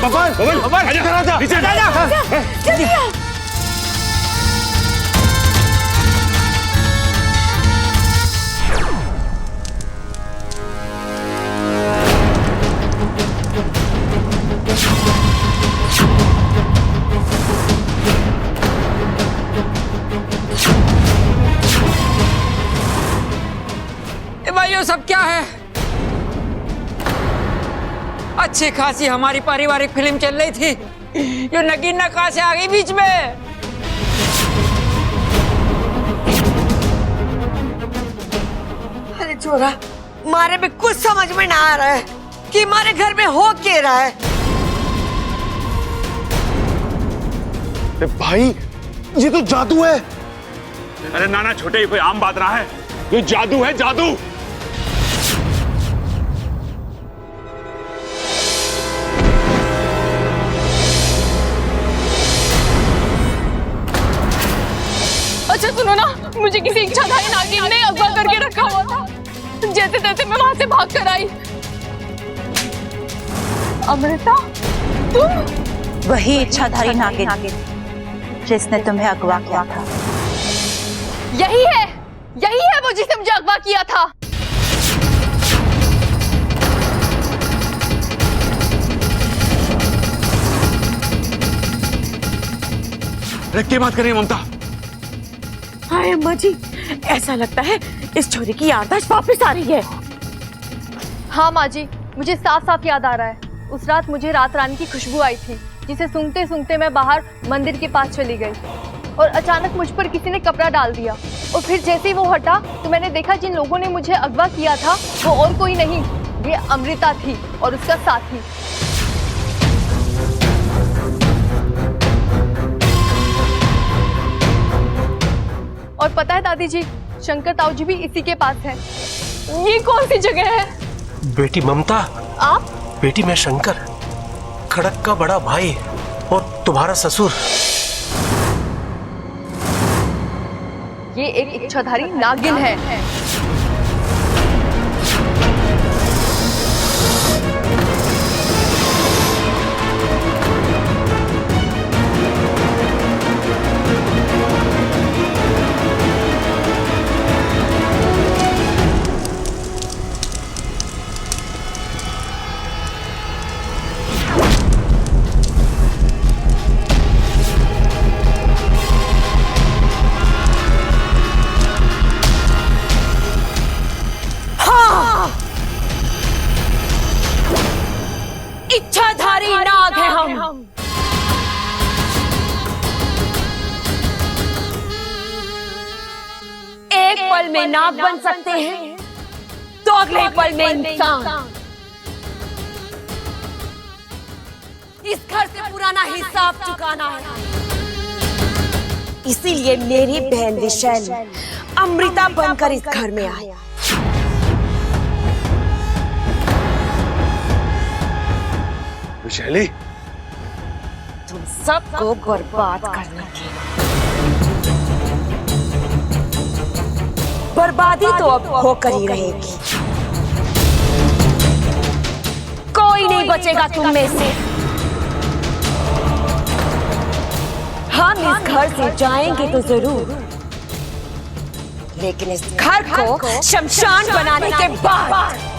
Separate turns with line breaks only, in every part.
बबन, बबन, इधर आजा, नीचे जा।
भाइयों सब क्या है? अच्छी खासी हमारी पारिवारिक फिल्म चल रही थी, जो नगीना कहां से आ गई बीच में?
अरे जोरा, मारे में कुछ समझ में ना आ रहा है कि हमारे घर में हो क्या रहा है।
अरे भाई, ये तो जादू है।
अरे नाना छोटे, कोई आम बात रहा है? ये जादू है, जादू।
अच्छा सुनो ना, मुझे किसी इच्छाधारी नागिन ने अगवा करके रखा हुआ था। जैसे तैसे मैं वहां से भाग कर आई। अमृता, तुम?
वही इच्छाधारी नागिन जिसने तुम्हें अगवा किया था।
यही है वो जिसने मुझे अगवा किया था।
अरे क्या बात कर रही है ममता?
हाय अम्मा जी, ऐसा लगता है इस छोरी की याददाश्त वापस आ रही है।
हाँ माँ जी, मुझे साफ साफ याद आ रहा है। उस रात मुझे रात रानी की खुशबू आई थी, जिसे सूंघते सूंघते मैं बाहर मंदिर के पास चली गई और अचानक मुझ पर किसी ने कपड़ा डाल दिया। और फिर जैसे ही वो हटा तो मैंने देखा जिन लोगों ने मुझे अगवा किया था वो और कोई नहीं, ये अमृता थी और उसका साथी। और पता है दादी जी, शंकर ताऊ जी भी इसी के पास है। ये कौन सी जगह है?
बेटी ममता,
आप?
बेटी मैं शंकर, खड़क का बड़ा भाई और तुम्हारा ससुर।
ये एक इच्छाधारी नागिन है।
इच्छाधारी नाग है हम। एक पल में नाग बन सकते हैं तो अगले पल में इंसान। इस घर से पुराना हिसाब चुकाना है। इसीलिए मेरी बहन विशैली अमृता बनकर इस घर में आई।
विशैली,
तुम सबको बर्बाद करने की। बर्बादी तो अब होकर ही रहेगी। कोई नहीं बचेगा तुम में से। हम इस घर से जाएंगे तो जरूर, लेकिन इस घर को शमशान बनाने के बाद।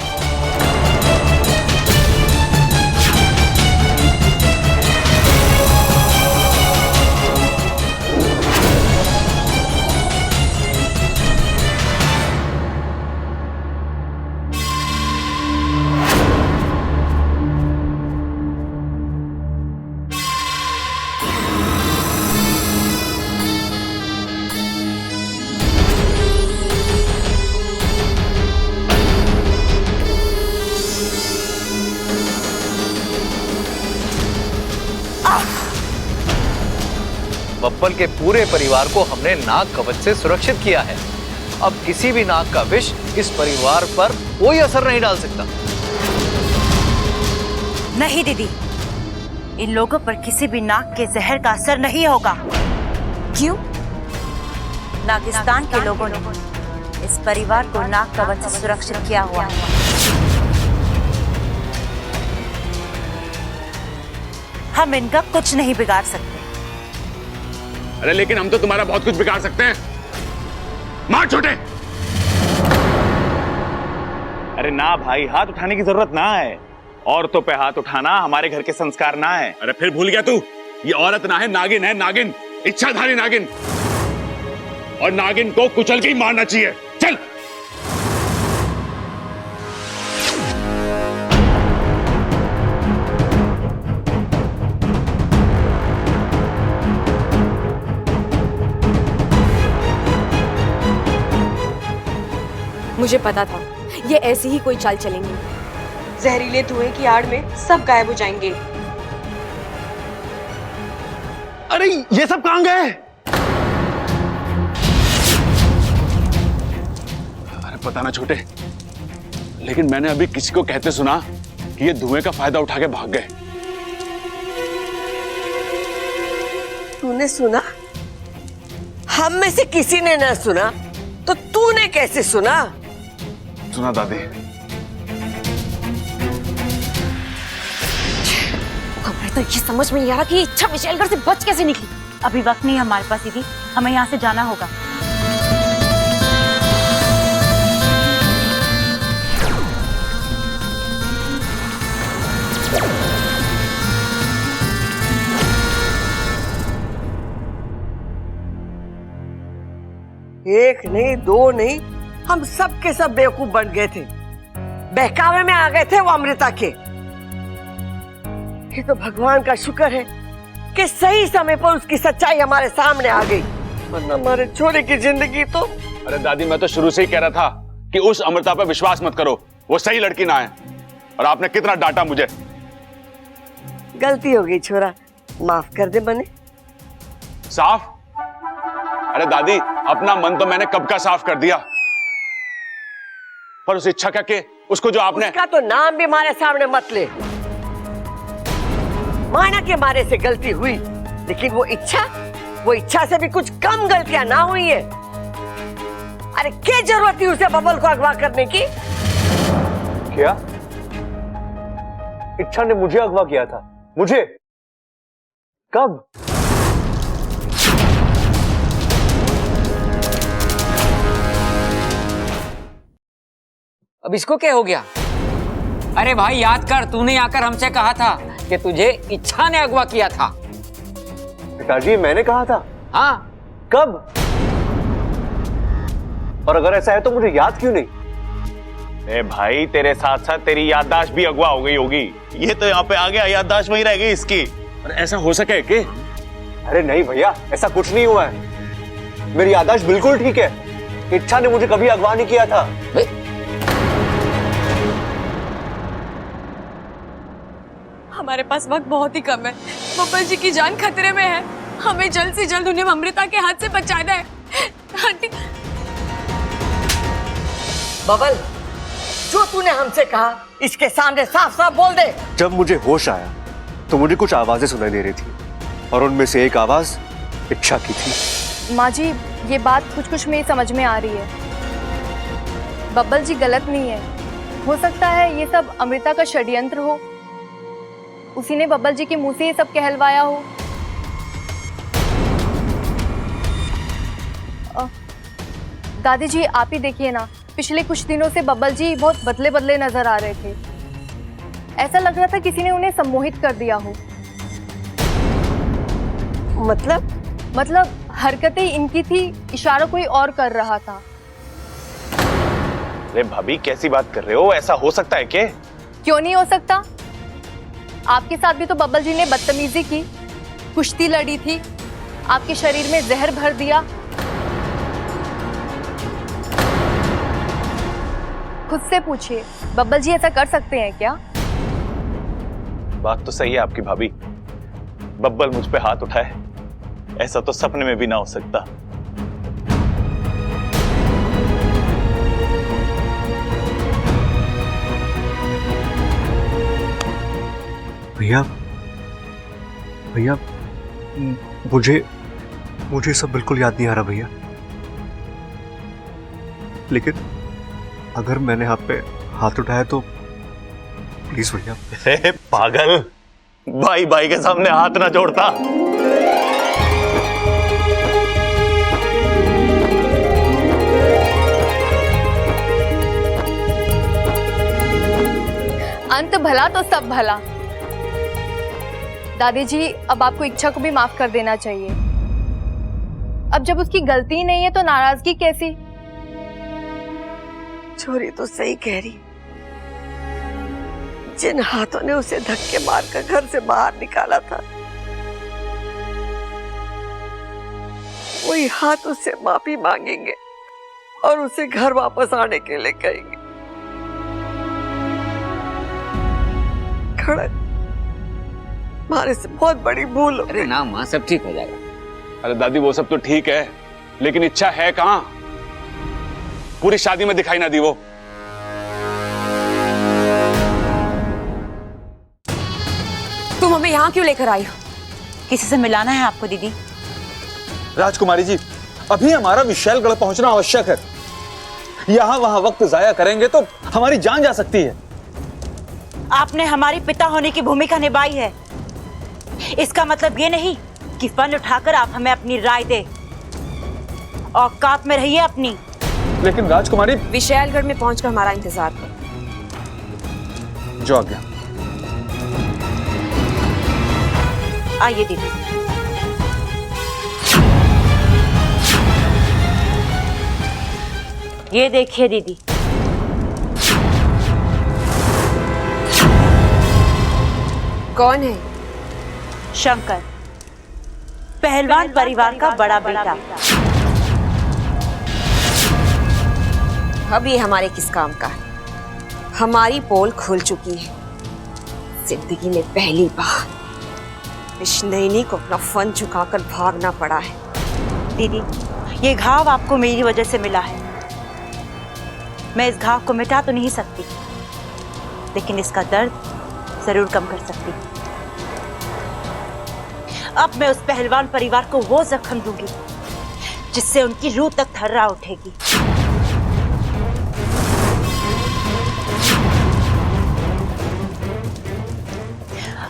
बब्बल के पूरे परिवार को हमने नाग कवच से सुरक्षित किया है। अब किसी भी नाग का विष इस परिवार पर कोई असर नहीं डाल सकता।
नहीं दीदी, इन लोगों पर किसी भी नाग के जहर का असर नहीं होगा। क्यों? नागिस्तान के लोगों ने इस परिवार को नाग कवच से सुरक्षित किया हुआ है। हम इनका कुछ नहीं बिगाड़ सकते।
अरे लेकिन हम तो तुम्हारा बहुत कुछ बिगाड़ सकते हैं। मार छोटे।
अरे ना भाई, हाथ उठाने की जरूरत ना है। औरतों पे हाथ उठाना हमारे घर के संस्कार ना है।
अरे फिर भूल गया तू? ये औरत ना है, नागिन है, नागिन, इच्छाधारी नागिन। और नागिन को कुचल के ही मारना चाहिए। चल।
मुझे पता था ये ऐसी ही कोई चाल चलेंगी। जहरीले धुएं की आड़ में सब गायब हो जाएंगे।
अरे ये सब कहां गए?
अरे पता ना छोटे, लेकिन मैंने अभी किसी को कहते सुना कि ये धुएं का फायदा उठा के भाग गए।
तूने सुना? हम में से किसी ने ना सुना तो तूने कैसे सुना?
सुना दादी।
हमें तो ये समझ में नहीं आ रहा कि इच्छा विशैलगढ़ से बच कैसे निकली।
अभी वक्त नहीं है हमारे पास दीदी, हमें यहाँ से जाना होगा।
एक नहीं, दो नहीं, हम सब के सब बेवकूफ बन गए थे। बहकावे में आ गए थे वो अमृता के। ये तो भगवान का शुक्र है कि सही समय पर उसकी सच्चाई हमारे सामने आ गई, वरना हमारे छोरे की जिंदगी तो।
अरे दादी, मैं तो शुरू से ही कह रहा था कि उस अमृता पर विश्वास मत करो, वो सही लड़की ना है। और आपने कितना डांटा मुझे।
गलती हो गई छोरा, माफ कर दे बने।
साफ? अरे दादी, अपना मन तो मैंने कब का साफ कर दिया, पर उस इच्छा का के उसको जो आपने।
उसका तो नाम भी हमारे सामने मत ले। माना के मारे से गलती हुई, लेकिन वो इच्छा से भी कुछ कम गलतियां ना हुई है। अरे क्या जरूरत थी उसे बबल को अगवा करने की?
क्या इच्छा ने मुझे अगवा किया था? मुझे? कब?
अब इसको क्या हो गया? अरे भाई याद कर, तूने आकर हमसे कहा था कि तुझे इच्छा ने अगवा किया था।
पिताजी, मैंने कहा था?
हाँ।
कब? और अगर ऐसा है तो मुझे याद क्यों नहीं?
ए भाई, तेरे साथ साथ तेरी याददाश्त भी अगवा हो गई होगी। ये तो यहाँ पे आ गया, याददाश्त वहीं रह गई इसकी।
अरे ऐसा हो सके कि?
अरे नहीं भैया, ऐसा कुछ नहीं हुआ है। मेरी याददाश्त बिल्कुल ठीक है। इच्छा ने मुझे कभी अगवा नहीं किया था।
हमारे पास वक्त बहुत ही कम है। बब्बल जी की जान खतरे में है। हमें जल्द से जल्द उन्हें अमृता के हाथ से बचाना है। आंटी।
बबल, जो तूने हमसे कहा इसके सामने साफ साफ बोल दे।
जब मुझे होश आया तो मुझे कुछ आवाजें सुनाई दे रही थी, और उनमें से एक आवाज इच्छा की थी।
माँ जी, ये बात कुछ में समझ में आ रही है। बब्बल जी गलत नहीं है। हो सकता है ये सब अमृता का षड्यंत्र हो। उसी ने बब्बल जी के मुंह से ये सब कहलवाया हो। दादी जी, आप ही देखिए ना, पिछले कुछ दिनों से बब्बल जी बहुत बदले बदले नजर आ रहे थे। ऐसा लग रहा था किसी ने उन्हें सम्मोहित कर दिया हो।
मतलब
हरकतें इनकी थी, इशारा कोई और कर रहा था।
अरे भाभी, कैसी बात कर रहे हो? ऐसा हो सकता है क्या?
क्यों नहीं हो सकता? आपके साथ भी तो बब्बल जी ने बदतमीजी की, कुश्ती लड़ी थी, आपके शरीर में जहर भर दिया। खुद से पूछिए, बब्बल जी ऐसा कर सकते हैं क्या?
बात तो सही है आपकी भाभी। बब्बल मुझ पे हाथ उठाए, ऐसा तो सपने में भी ना हो सकता।
भैया भैया, मुझे सब बिल्कुल याद नहीं आ रहा भैया। लेकिन अगर मैंने आप पे हाथ उठाया तो प्लीज भैया।
पागल, भाई भाई के सामने हाथ ना जोड़ता।
अंत भला तो सब भला। दादी जी, अब आपको इच्छा को भी माफ कर देना चाहिए। अब जब उसकी गलती नहीं है तो नाराजगी कैसी?
छोरी तो सही कह रही। जिन हाथों ने उसे धक्के मारकर घर से बाहर निकाला था, वही हाथ उससे माफी मांगेंगे और उसे घर वापस आने के लिए कहेंगे। खड़क, हमारे से बहुत बड़ी भूल हो गई।
अरे ना माँ, सब ठीक हो जाएगा।
अरे दादी वो सब तो ठीक है, लेकिन इच्छा है कहाँ? पूरी शादी में दिखाई ना दी वो।
तुम हमें यहाँ क्यों लेकर आई हो?
किसी से मिलाना है आपको दीदी?
राजकुमारी जी, अभी हमारा विशालगढ़ पहुंचना आवश्यक है। यहाँ वहां वक्त जाया करेंगे तो हमारी जान जा सकती है।
आपने हमारी पिता होने की भूमिका निभाई है। इसका मतलब ये नहीं कि फन उठाकर आप हमें अपनी राय दे। औकात में रहिए अपनी।
लेकिन राजकुमारी,
विशालगढ़ में पहुंचकर हमारा इंतजार करो।
जो आज्ञा।
आइए दीदी। ये देखिए दीदी,
कौन है?
शंकर, पहलवान परिवार का बड़ा बेटा।
अब ये हमारे किस काम का है? हमारी पोल खुल चुकी है। जिंदगी में पहली बार इस नैनी को अपना फन झुकाकर भागना पड़ा है।
दीदी, ये घाव आपको मेरी वजह से मिला है। मैं इस घाव को मिटा तो नहीं सकती, लेकिन इसका दर्द जरूर कम कर सकती। अब मैं उस पहलवान परिवार को वो जख्म दूंगी जिससे उनकी रूह तक थर्रा उठेगी।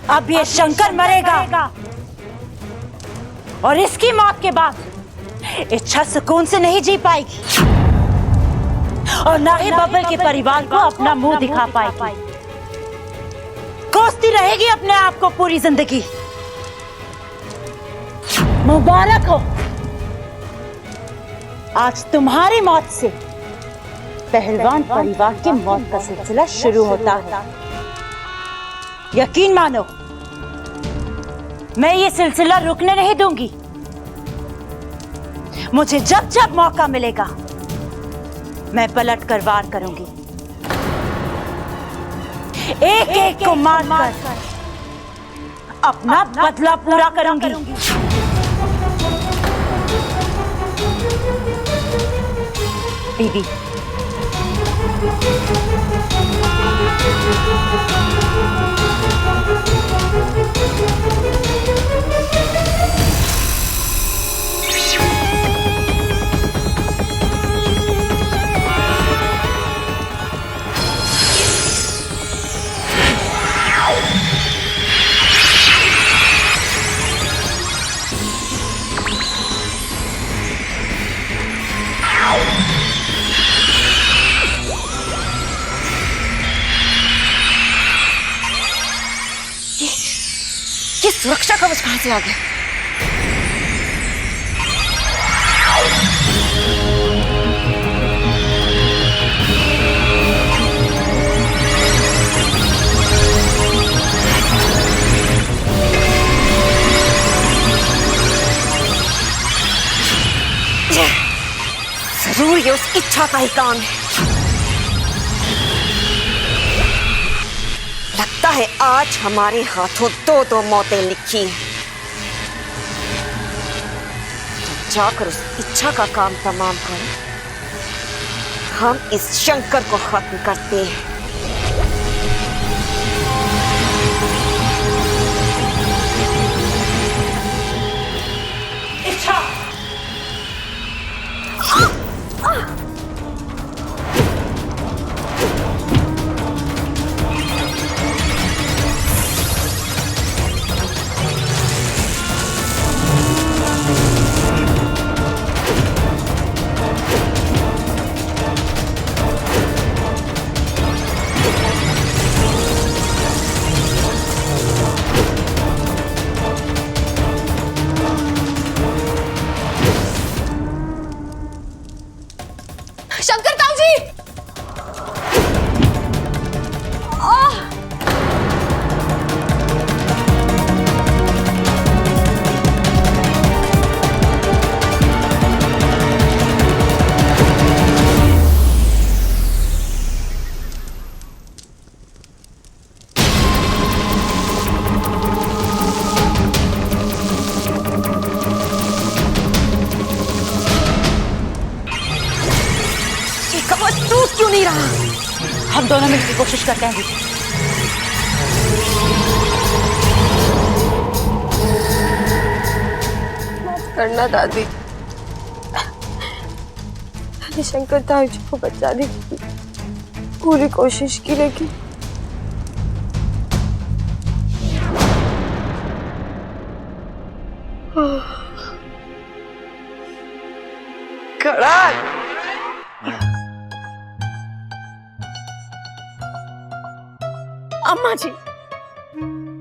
अब ये शंकर मरेगा और इसकी मौत के बाद इच्छा सुकून से नहीं जी पाएगी और ना ही बबल के परिवार को अपना मुंह दिखा पाएगी। कोसती रहेगी अपने आप को पूरी जिंदगी। मुबारक हो, आज तुम्हारी मौत से पहलवान परिवार की मौत का सिलसिला शुरू होता है। यकीन मानो, मैं ये सिलसिला रुकने नहीं दूंगी। मुझे जब जब मौका मिलेगा मैं पलट कर वार करूंगी। एक एक को मार कर अपना बदला पूरा करूंगी। दीदी,
ये सुरक्षा कवच कहां से आ गया? जरूर ये उस इच्छा का ही काम है। लगता है आज हमारे हाथों दो दो मौतें लिखी हैं। तो जाकर उस इच्छा का काम तमाम कर हम इस शंकर को खत्म करते हैं।
इच्छा, हम दोनों मिलकर कोशिश करते हैं दीदी।
माफ करना दादी, मैंने शंकर ताऊ जी को बचाने की पूरी कोशिश की, लेकिन
खड़क।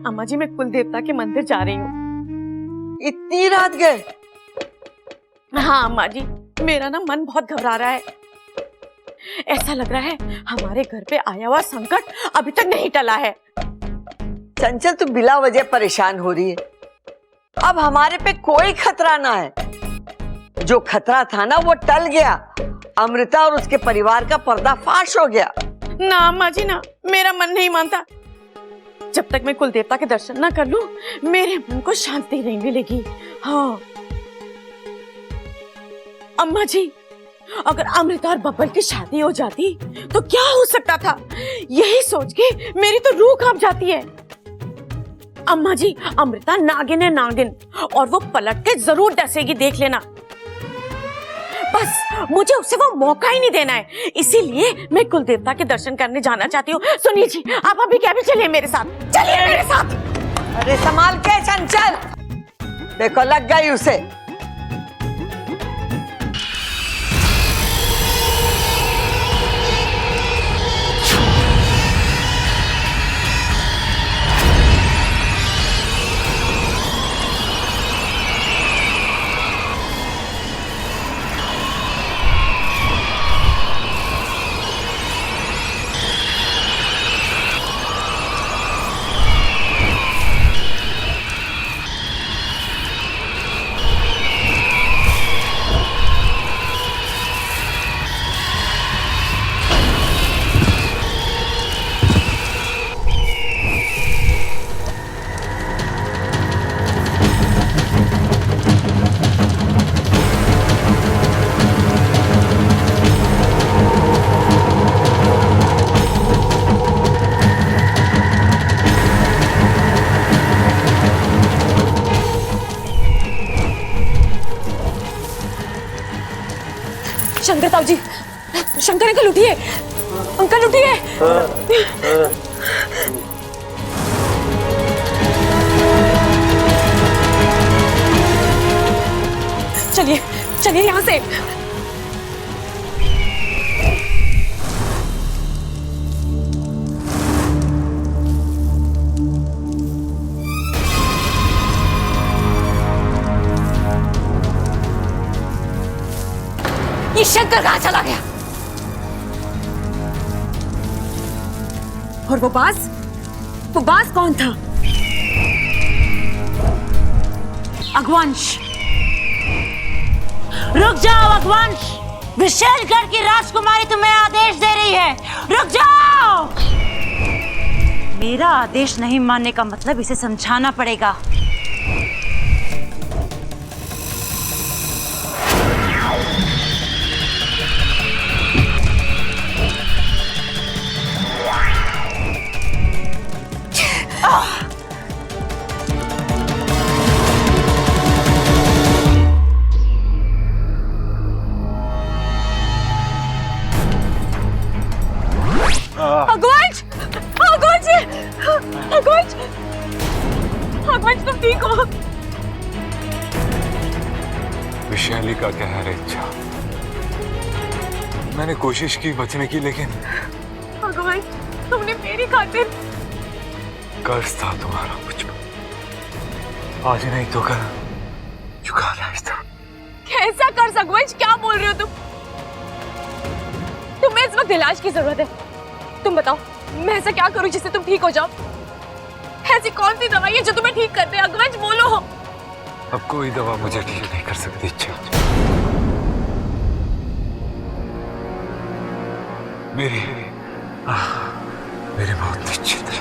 अम्मा जी मैं कुल देवता के मंदिर जा रही हूँ।
इतनी रात गए?
हाँ अम्मा जी, मेरा ना मन बहुत घबरा रहा है। ऐसा लग रहा है हमारे घर पे आया हुआ संकट अभी तक नहीं टला है।
चंचल तू बिला वजह परेशान हो रही है। अब हमारे पे कोई खतरा ना है। जो खतरा था ना वो टल गया। अमृता और उसके परिवार का पर्दाफाश हो गया।
ना अम्मा जी ना, मेरा मन नहीं मानता। जब तक मैं कुल देवता के दर्शन ना कर लूं, मेरे मन को शांति नहीं मिलेगी। हाँ अम्मा जी, अगर अमृता और बब्बल की शादी हो जाती तो क्या हो सकता था, यही सोच के मेरी तो रूह कांप जाती है। अम्मा जी, अमृता नागिन है नागिन, और वो पलट के जरूर डसेगी, देख लेना। बस मुझे उसे वो मौका ही नहीं देना है, इसीलिए मैं कुल देवता के दर्शन करने जाना चाहती हूँ। सुनिए जी, आप अभी क्या भी चलिए मेरे साथ, चलिए मेरे साथ।
अरे संभाल के चंचल, देखो लग गई उसे।
शंकर ताऊ जी, शंकर अंकल उठिए, अंकल उठिए। चलिए चलिए यहाँ से।
ये शंकर कहाँ चला गया? और वो बाज कौन था?
अगवंश, रुक जाओ अगवंश, विशालगढ़ की राजकुमारी तुम्हें आदेश दे रही है, रुक जाओ। मेरा आदेश नहीं मानने का मतलब इसे समझाना पड़ेगा।
अगवंश, अगवंश, अगवंश, अगवंश तुम ठीक हो?
विशाली का कहर है इच्छा। मैंने कोशिश की बचने की, लेकिन
अगवंश तुमने मेरी खातिर।
कर्ज था तुम्हारा मुझ पर, आज नहीं तो कल चुकाना ही था।
कैसा कर्ज अगवंश, क्या बोल रहे हो तुम? तुम्हें इस वक्त इलाज की जरूरत है। तुम बताओ मैं ऐसा क्या करूं जिससे तुम ठीक हो जाओ? ऐसी कौन सी दवाई है जो तुम्हें ठीक कर दे? अगवंश बोलो।
अब कोई दवा मुझे ठीक नहीं कर सकती इच्छा। मेरी मौत निश्चित है।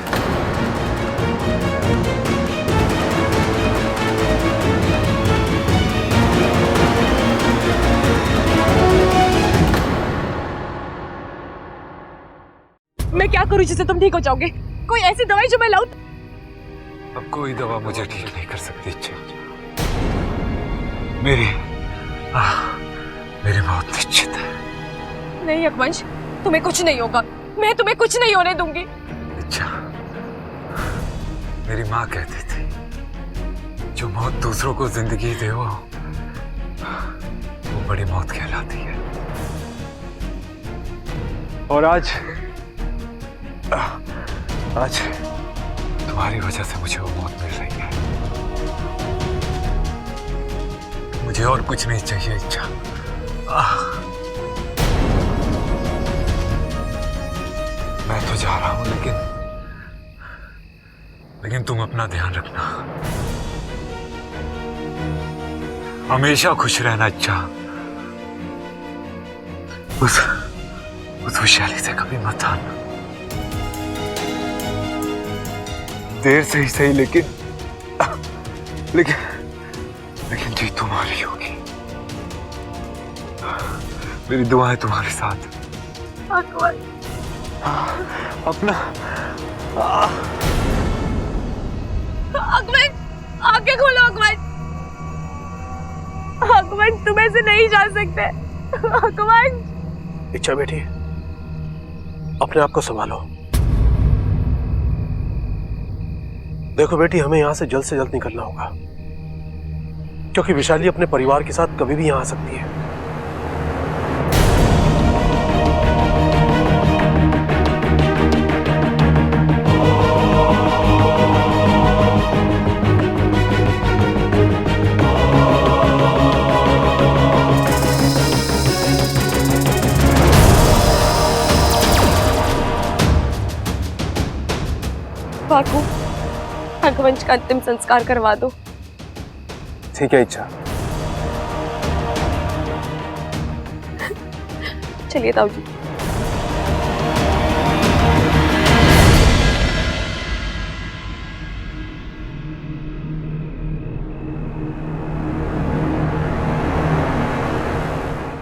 करूं जिससे तुम ठीक हो जाओगे? कोई ऐसी दवाई जो मैं लाऊं?
अब कोई दवा मुझे ठीक नहीं कर सकती इच्छा। मेरी मौत निश्चित है।
नहीं यज्ञवंश, तुम्हें कुछ नहीं होगा। मैं तुम्हें कुछ नहीं होने दूंगी।
इच्छा, मेरी माँ कहती थी जो मौत दूसरों को जिंदगी दे वो बड़ी मौत कहलाती है। और आज तुम्हारी वजह से मुझे वो मौत मिल रही है। मुझे और कुछ नहीं चाहिए इच्छा। मैं तो जा रहा हूं, लेकिन तुम अपना ध्यान रखना। हमेशा खुश रहना इच्छा। उस वैशाली से कभी मत आना। देर से ही सही, लेकिन जीत तुम्हारी होगी। मेरी दुआएं तुम्हारे साथ। अपना
अकबर, आंखें खोलो अकबर। अकबर, तुम ऐसे नहीं जा सकते। अकबर।
इच्छा बेटी, अपने आप को संभालो। देखो बेटी, हमें यहां से जल्द निकलना होगा, क्योंकि विशाली अपने परिवार के साथ कभी भी यहां आ सकती है।
बाकू, रघुवंश का अंतिम संस्कार करवा दो।
ठीक है इच्छा।
चलिए ताऊ जी।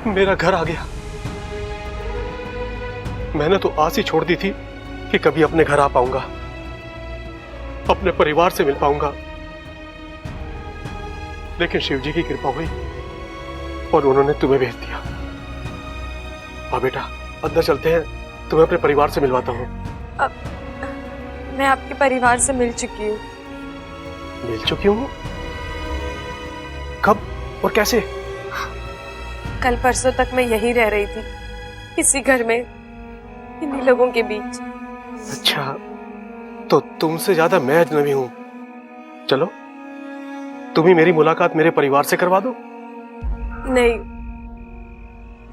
मेरा घर आ गया। मैंने तो आस ही छोड़ दी थी कि कभी अपने घर आ पाऊंगा, अपने परिवार से मिल पाऊंगा, लेकिन शिव जी की कृपा हुई और उन्होंने तुम्हें भेज दिया। हाँ बेटा, अंदर चलते हैं, तुम्हें अपने परिवार से मिलवाता हूँ।
अब मैं आपके परिवार से मिल चुकी हूँ।
मिल चुकी हूँ? कब और कैसे?
कल परसों तक मैं यहीं रह रही थी, इसी घर में, इन्हीं लोगों के बीच।
अच्छा, तो तुमसे ज्यादा मैं अजनबी हूं। चलो, तुम ही मेरी मुलाकात मेरे परिवार से करवा दो।
नहीं,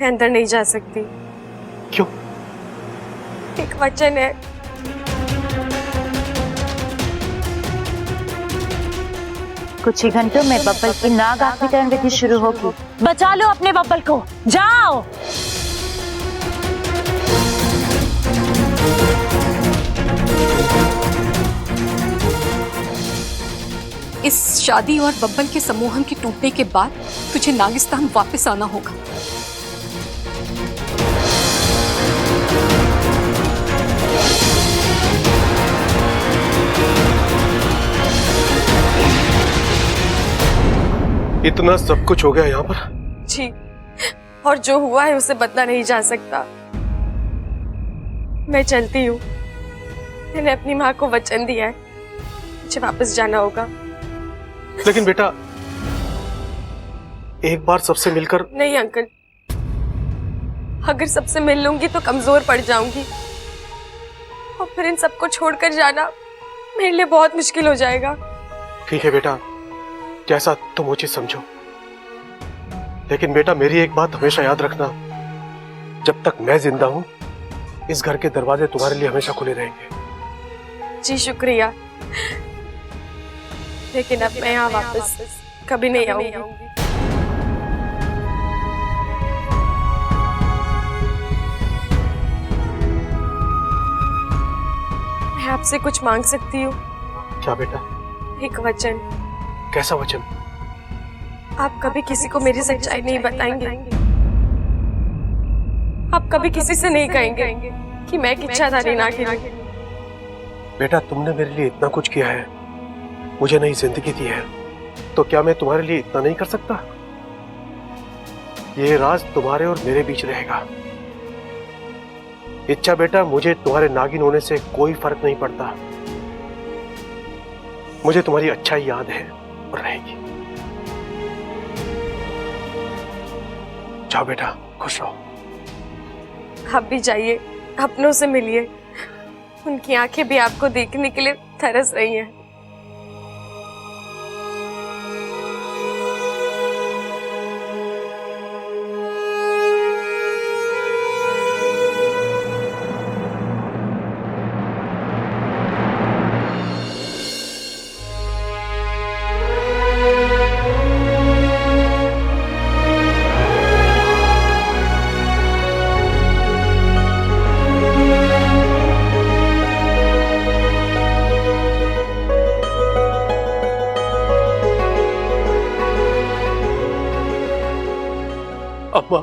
मैं अंदर नहीं जा सकती।
क्यों?
एक वचन है।
कुछ ही घंटों में बब्बल की नाग आखिरी विधि शुरू होगी। बचा लो अपने बब्बल को, जाओ।
इस शादी और बब्बल के सम्मोहन के टूटने के बाद तुझे नागिस्तान वापस आना होगा।
इतना सब कुछ हो गया यहाँ पर?
जी, और जो हुआ है उसे बदला नहीं जा सकता। मैं चलती हूँ। मैंने अपनी माँ को वचन दिया है, मुझे वापस जाना होगा।
लेकिन बेटा, एक बार सबसे मिलकर।
नहीं अंकल, अगर सबसे मिल लूंगी तो कमजोर पड़ जाऊंगी, और फिर इन सबको छोड़कर जाना मेरे लिए बहुत मुश्किल हो जाएगा।
ठीक है बेटा, जैसा तुम उचित समझो, लेकिन बेटा मेरी एक बात हमेशा याद रखना, जब तक मैं जिंदा हूं इस घर के दरवाजे तुम्हारे लिए हमेशा खुले रहेंगे।
जी शुक्रिया, लेकिन अब मैं यहाँ वापस कभी नहीं आऊंगी। मैं आपसे कुछ मांग सकती हूँ?
क्या बेटा?
एक वचन।
कैसा वचन?
आप कभी किसी को मेरी सच्चाई नहीं बताएंगे, आप कभी किसी से नहीं कहेंगे कि मैं एक इच्छाधारी नागिन हूं।
बेटा, तुमने मेरे लिए इतना कुछ किया है, मुझे नई जिंदगी दी है, तो क्या मैं तुम्हारे लिए इतना नहीं कर सकता? ये राज तुम्हारे और मेरे बीच रहेगा। इच्छा बेटा, मुझे तुम्हारे नागिन होने से कोई फर्क नहीं पड़ता। मुझे तुम्हारी अच्छाई याद है और रहेगी। जाओ बेटा, खुश रहो।
आप भी जाइए, अपनों से मिलिए। उनकी आंखें भी आपको देखने के लिए तरस रही हैं।
अम्मा,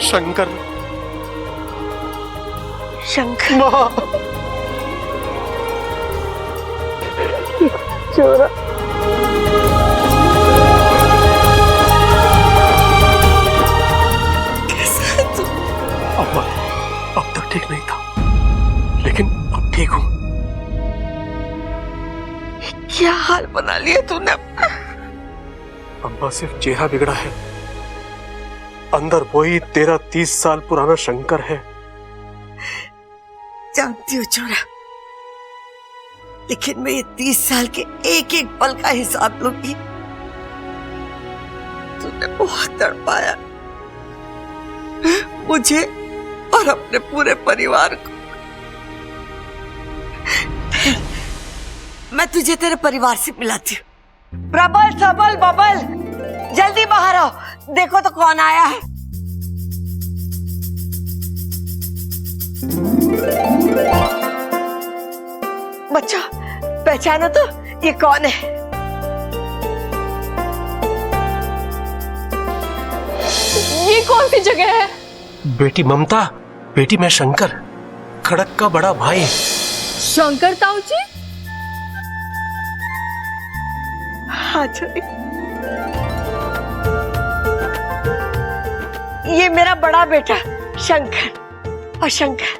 शंकर,
शंकर
माँ,
चोरा। कैसा है तू?
अम्मा, अब तक ठीक नहीं था, लेकिन अब ठीक हूं।
क्या हाल बना लिया तूने?
अम्मा, सिर्फ चेहरा बिगड़ा है, अंदर वही 13-30 साल पुराना शंकर है।
जानती हूँ चोरा, लेकिन मैं ये 30 साल के एक एक पल का हिसाब लूंगी। तूने बहुत तड़पाया मुझे और अपने पूरे परिवार को। मैं तुझे तेरे परिवार से मिलाती हूँ। प्रबल, सबल, बबल, जल्दी बाहर आओ, देखो तो कौन आया है। बच्चा, पहचानो तो, ये कौन है?
ये कौन सी जगह है?
बेटी ममता, बेटी मैं शंकर, खड़क का बड़ा भाई।
शंकर ताऊ जी?
हाँ जी, ये मेरा बड़ा बेटा शंकर, और शंकर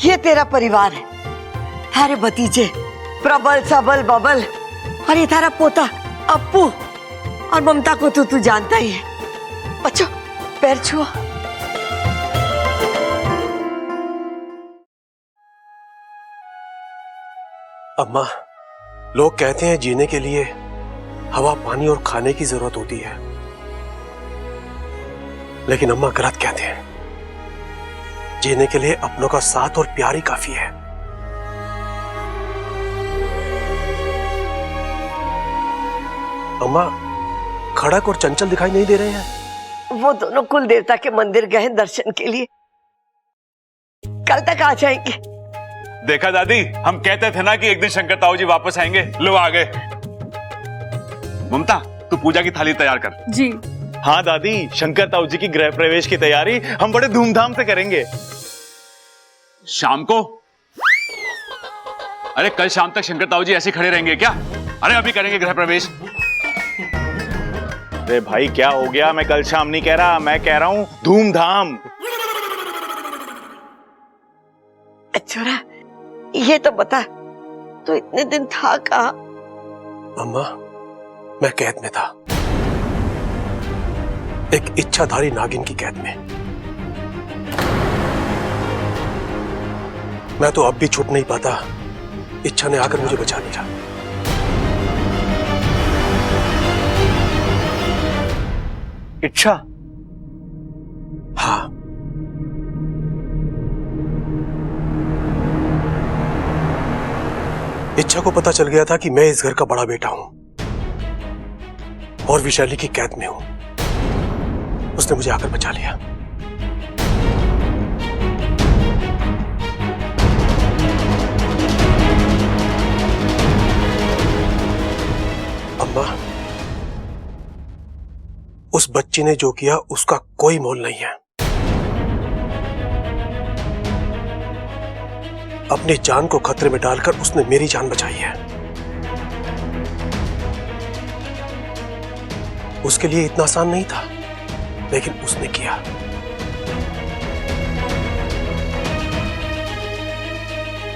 ये तेरा परिवार है। थारे भतीजे प्रबल, सबल, बबल, और ये थारा पोता अप्पू, और ममता को तो तू जानता ही है। बच्चों, पैर छुओ।
अम्मा, लोग कहते हैं जीने के लिए हवा, पानी और खाने की जरूरत होती है, लेकिन अम्मा गलत कहते हैं। जीने के लिए अपनों का साथ और प्यार ही काफी है। अम्मा, खड़क और चंचल दिखाई नहीं दे रहे हैं?
वो दोनों कुल देवता के मंदिर गए हैं दर्शन के लिए, कल तक आ जाएंगे।
देखा दादी, हम कहते थे ना कि एक दिन शंकर ताऊ जी वापस आएंगे, लो आ गए। ममता, तू पूजा की थाली तैयार कर।
जी।
हाँ दादी, शंकर ताऊ जी की गृह प्रवेश की तैयारी हम बड़े धूमधाम से करेंगे।
शाम को? अरे कल शाम तक शंकर ताऊ जी ऐसे खड़े रहेंगे क्या? अरे अभी करेंगे गृह प्रवेश।
अरे भाई क्या हो गया? मैं कल शाम नहीं कह रहा, मैं कह रहा हूं धूमधाम।
छोरा, ये तो बता, तू इतने दिन था कहाँ?
अम्मा, मैं कैद में था, एक इच्छाधारी नागिन की कैद में। मैं तो अब भी छूट नहीं पाता। इच्छा ने आकर मुझे बचा लिया।
इच्छा?
हाँ, इच्छा को पता चल गया था कि मैं इस घर का बड़ा बेटा हूं और विशाली की कैद में हूं। उसने मुझे आकर बचा लिया। अम्मा, उस बच्ची ने जो किया उसका कोई मोल नहीं है। अपनी जान को खतरे में डालकर उसने मेरी जान बचाई है। उसके लिए इतना आसान नहीं था, लेकिन उसने किया।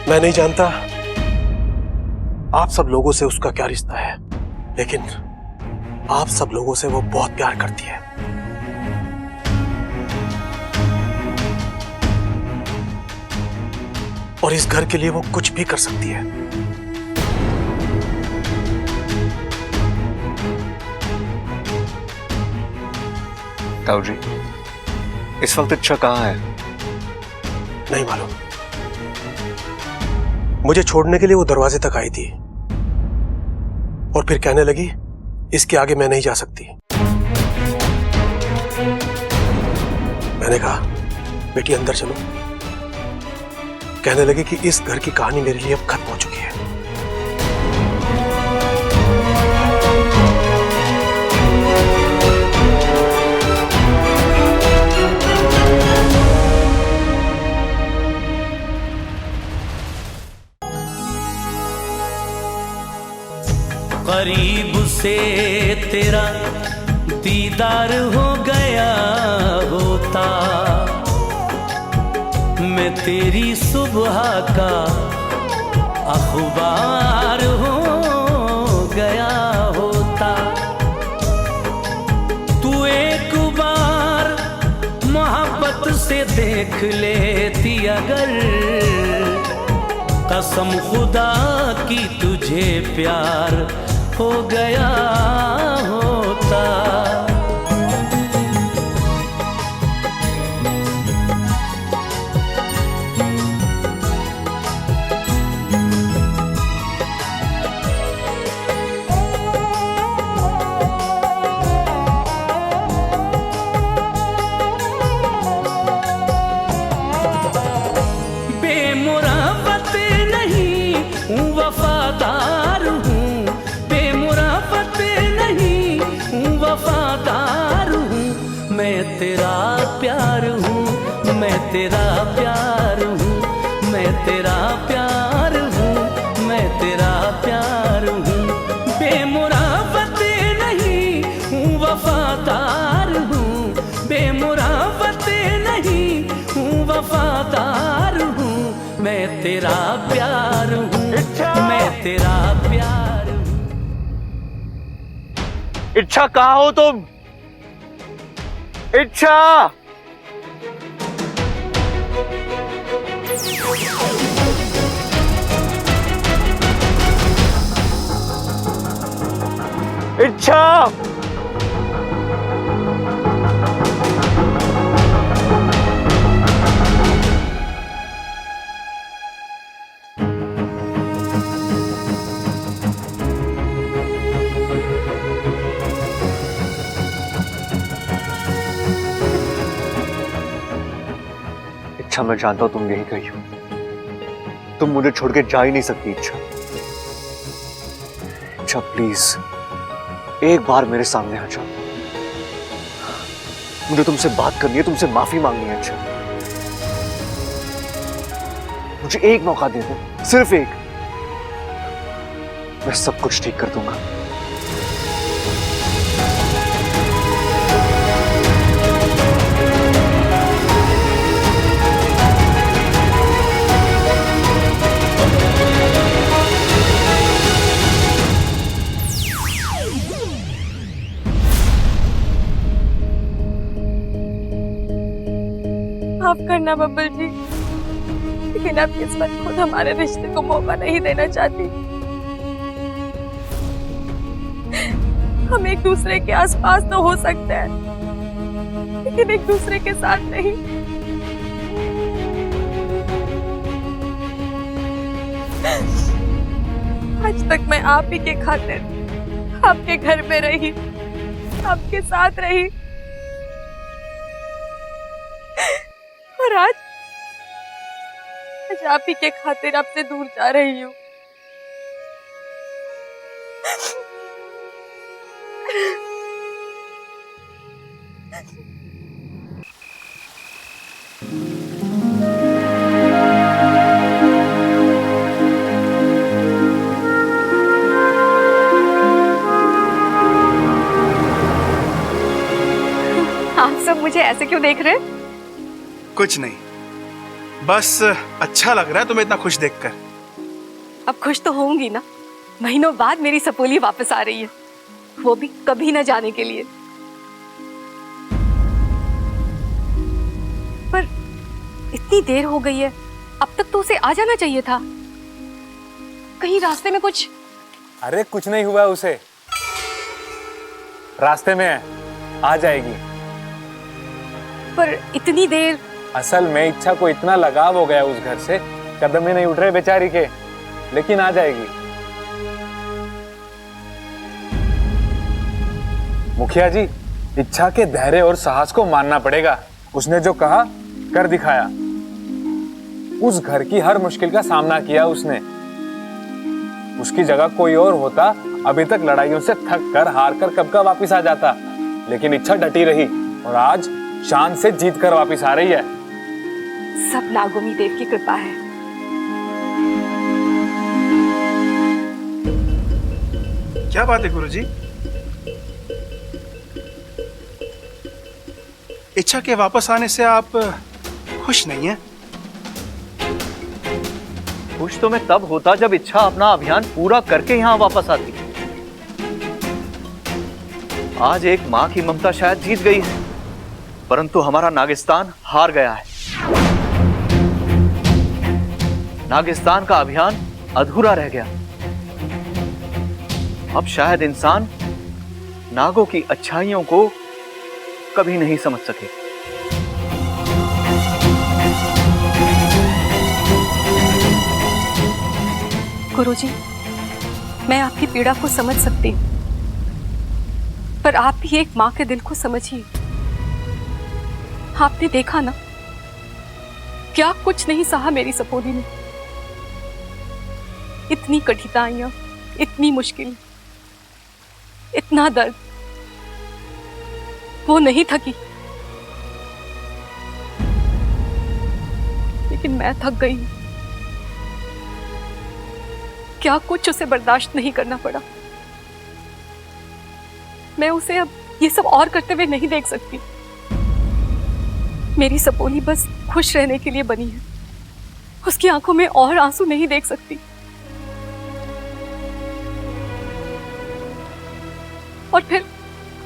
मैं नहीं जानता आप सब लोगों से उसका क्या रिश्ता है, लेकिन आप सब लोगों से वो बहुत प्यार करती है। और इस घर के लिए वो कुछ भी कर सकती है।
ताऊ जी, इस वक्त इच्छा कहाँ है?
नहीं मालूम। मुझे छोड़ने के लिए वो दरवाजे तक आई थी और फिर कहने लगी, इसके आगे मैं नहीं जा सकती। मैंने कहा, बेटी अंदर चलो। कहने लगी कि इस घर की कहानी मेरे लिए अब खत्म हो चुकी है।
करीब से तेरा दीदार हो गया होता, मैं तेरी सुबह का अखबार हो गया होता। तू एक बार मोहब्बत से देख लेती अगर, कसम खुदा की तुझे प्यार हो गया होता। बेमुराफत नहीं हूँ वफादार हूँ, बेमुराफत नहीं हूँ वफादार हूँ, मैं तेरा प्यार हूँ, मैं तेरा प्यार हूँ, मैं तेरा प्यार हूँ, मैं तेरा प्यार हूँ। बेमुराफत नहीं हूँ वफादार हूँ, बेमुराफत नहीं हूँ वफादार हूँ, मैं तेरा प्यार हूँ, मैं तेरा प्यार हूँ।
इच्छा कहाँ हो तुम? इच्छा! इच्छा! इच्छा, मैं जानता हूं तुम यही गई हो। तुम मुझे छोड़ के जा ही नहीं सकती इच्छा। इच्छा प्लीज एक बार मेरे सामने आ जाओ। मुझे तुमसे बात करनी है, तुमसे माफी मांगनी है इच्छा। मुझे एक मौका दे दो, सिर्फ एक। मैं सब कुछ ठीक कर दूंगा।
माफ करना बब्बल जी, लेकिन अब किस्मत खुद हमारे रिश्ते को मौका नहीं देना चाहती। हम एक दूसरे के आसपास तो हो सकते हैं, लेकिन एक दूसरे के साथ नहीं। आज तक मैं आप ही के खातिर आपके घर में रही, आपके साथ रही, और आज आप ही के खातिर आपसे दूर जा रही हूँ।
आप सब मुझे ऐसे क्यों देख रहे हैं?
कुछ नहीं, बस अच्छा लग रहा है तुम्हें इतना खुश देखकर।
अब खुश तो होंगी ना, महीनों बाद मेरी सपोली वापस आ रही है, वो भी कभी न जाने के लिए। पर इतनी देर हो गई है, अब तक तो उसे आ जाना चाहिए था। कहीं रास्ते में कुछ?
अरे कुछ नहीं हुआ उसे, रास्ते में है, आ जाएगी।
पर इतनी देर?
असल में इच्छा को इतना लगाव हो गया उस घर से, कदम ही नहीं उठ रहे बेचारी के, लेकिन आ जाएगी। मुखिया जी, इच्छा के धैर्य और साहस को मानना पड़ेगा। उसने जो कहा कर दिखाया। उस घर की हर मुश्किल का सामना किया उसने। उसकी जगह कोई और होता अभी तक लड़ाइयों से थक कर हार कर कब का वापिस आ जाता, लेकिन इच्छा डटी रही और आज शान से जीत कर वापिस आ रही है।
सब नागोमी देव की कृपा है।
क्या बात है गुरुजी? इच्छा के वापस आने से आप खुश नहीं हैं?
खुश तो मैं तब होता जब इच्छा अपना अभियान पूरा करके यहाँ वापस आती। आज एक माँ की ममता शायद जीत गई है, परंतु हमारा नागिस्तान हार गया है। नागिस्तान का अभियान अधूरा रह गया। अब शायद इंसान नागों की अच्छाइयों को कभी नहीं समझ सके।
गुरुजी, मैं आपकी पीड़ा को समझ सकती हूँ, पर आप भी एक माँ के दिल को समझिए। आपने देखा ना, क्या कुछ नहीं सहा मेरी सपोली ने। इतनी कठिनाइयां, इतनी मुश्किल, इतना दर्द, वो नहीं थकी, लेकिन मैं थक गई हूं। क्या कुछ उसे बर्दाश्त नहीं करना पड़ा। मैं उसे अब ये सब और करते हुए नहीं देख सकती। मेरी सपोली बस खुश रहने के लिए बनी है, उसकी आंखों में और आंसू नहीं देख सकती। और फिर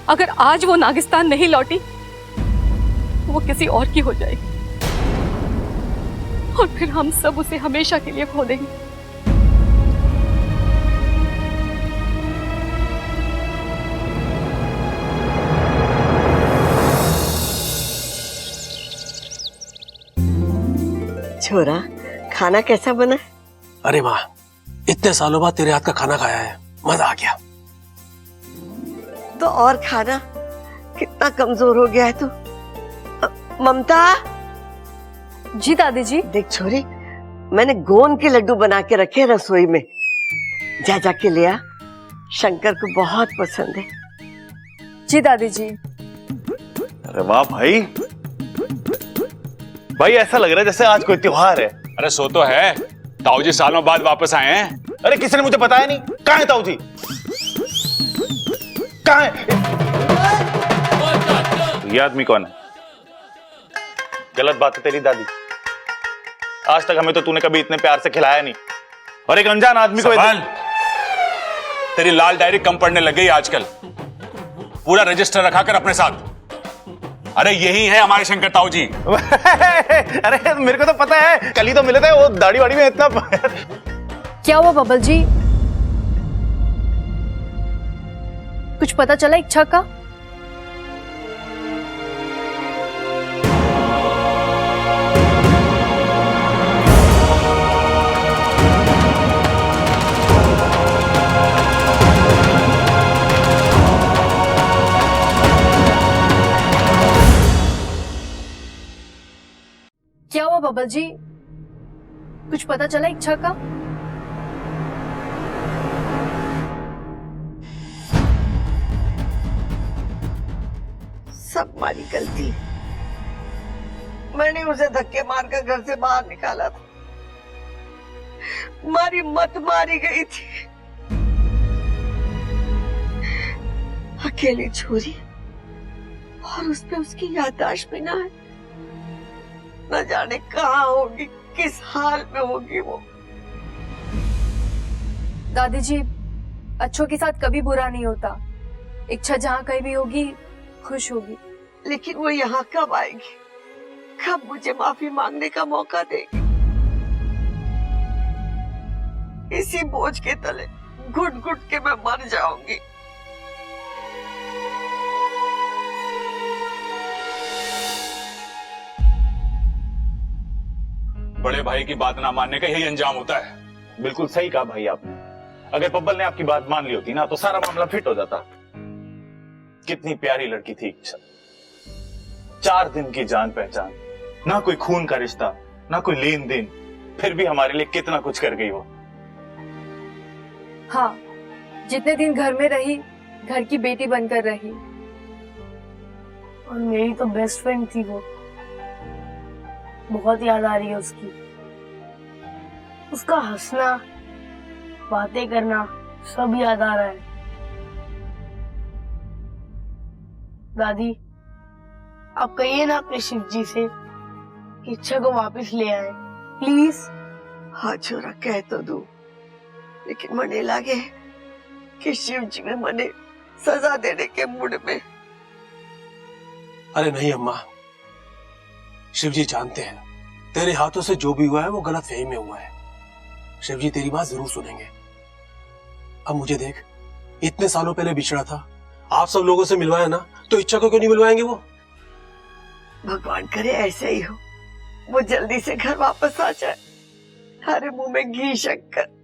अगर आज वो नागिस्तान नहीं लौटी, वो किसी और की हो जाएगी, और फिर हम सब उसे हमेशा के लिए खो देंगे।
छोरा, खाना कैसा बना?
अरे माँ, इतने सालों बाद तेरे हाथ का खाना खाया है, मजा आ गया।
तो और खाना, कितना कमजोर हो गया है तू। ममता।
जी दादी जी।
देख छोरी, मैंने गोंद के लड्डू बना के रखे हैं रसोई में, जा जाके ले आ, शंकर को बहुत पसंद है।
जी दादी जी।
अरे वाह भाई, भाई ऐसा लग रहा है जैसे आज कोई त्योहार है।
अरे सो तो है, ताऊ जी सालों बाद वापस आए हैं।
अरे किसी ने मुझे बताया नहीं, कहाँ है ताऊ जी? कहाँ है? ये आदमी कौन है? गलत बात है तेरी दादी, आज तक हमें तो तूने कभी इतने प्यार से खिलाया नहीं, और एक अनजान आदमी को
तेरी लाल डायरी कम पढ़ने लग गई आजकल, पूरा रजिस्टर रखा कर अपने साथ। अरे यही है हमारे शंकर ताऊ जी।
अरे मेरे को तो पता है, कल ही तो मिले थे, वो दाढ़ी वाड़ी में इतना।
क्या हुआ बबल जी, कुछ पता चला इच्छा का? बबल जी, कुछ पता चला इच्छा का?
सब हमारी गलती। मैंने उसे धक्के मारकर घर से बाहर निकाला था। हमारी मत मारी गई थी। अकेली छोरी और उस पे उसकी याददाश्त भी ना है। न जाने कहाँ होगी, किस हाल में होगी वो।
दादी जी, अच्छों के साथ कभी बुरा नहीं होता। इच्छा जहाँ कहीं भी होगी खुश होगी।
लेकिन वो यहाँ कब आएगी? कब मुझे माफी मांगने का मौका देगी? इसी बोझ के तले घुट घुट के मैं मर जाऊंगी।
बड़े भाई की बात ना मानने का यही अंजाम होता है।
बिल्कुल सही कहा भाई आपने। अगर बब्बल ने आपकी बात मान ली होती ना तो सारा मामला फिट हो जाता। कितनी प्यारी लड़की थी इच्छा, 4 दिन की जान पहचान, ना कोई खून का रिश्ता, ना कोई लेन देन, फिर भी हमारे लिए कितना कुछ कर गई वो।
हाँ, जितने दिन घर में रही, घर की बेटी बनकर रही।
और मेरी तो बेस्ट फ्रेंड थी वो। बहुत याद आ रही है उसकी, उसका हंसना, बातें करना, सब याद आ रहा है। दादी, आप कहिए ना अपने शिव जी से कि इच्छा को वापस ले आए, प्लीज।
हाँ छोरा, कह तो दू, लेकिन मने लगे कि शिव जी में मने सजा देने के मूड में।
अरे नहीं अम्मा, शिव जी जानते हैं तेरे हाथों से जो भी हुआ है वो गलत फहमी में हुआ है। शिव जी तेरी बात जरूर सुनेंगे। अब मुझे देख, इतने सालों पहले बिछड़ा था, आप सब लोगों से मिलवाया ना, तो इच्छा को क्यों नहीं मिलवाएंगे वो?
भगवान करे ऐसे ही हो, वो जल्दी से घर वापस आ जाए। हमारे मुंह में घी शक्कर।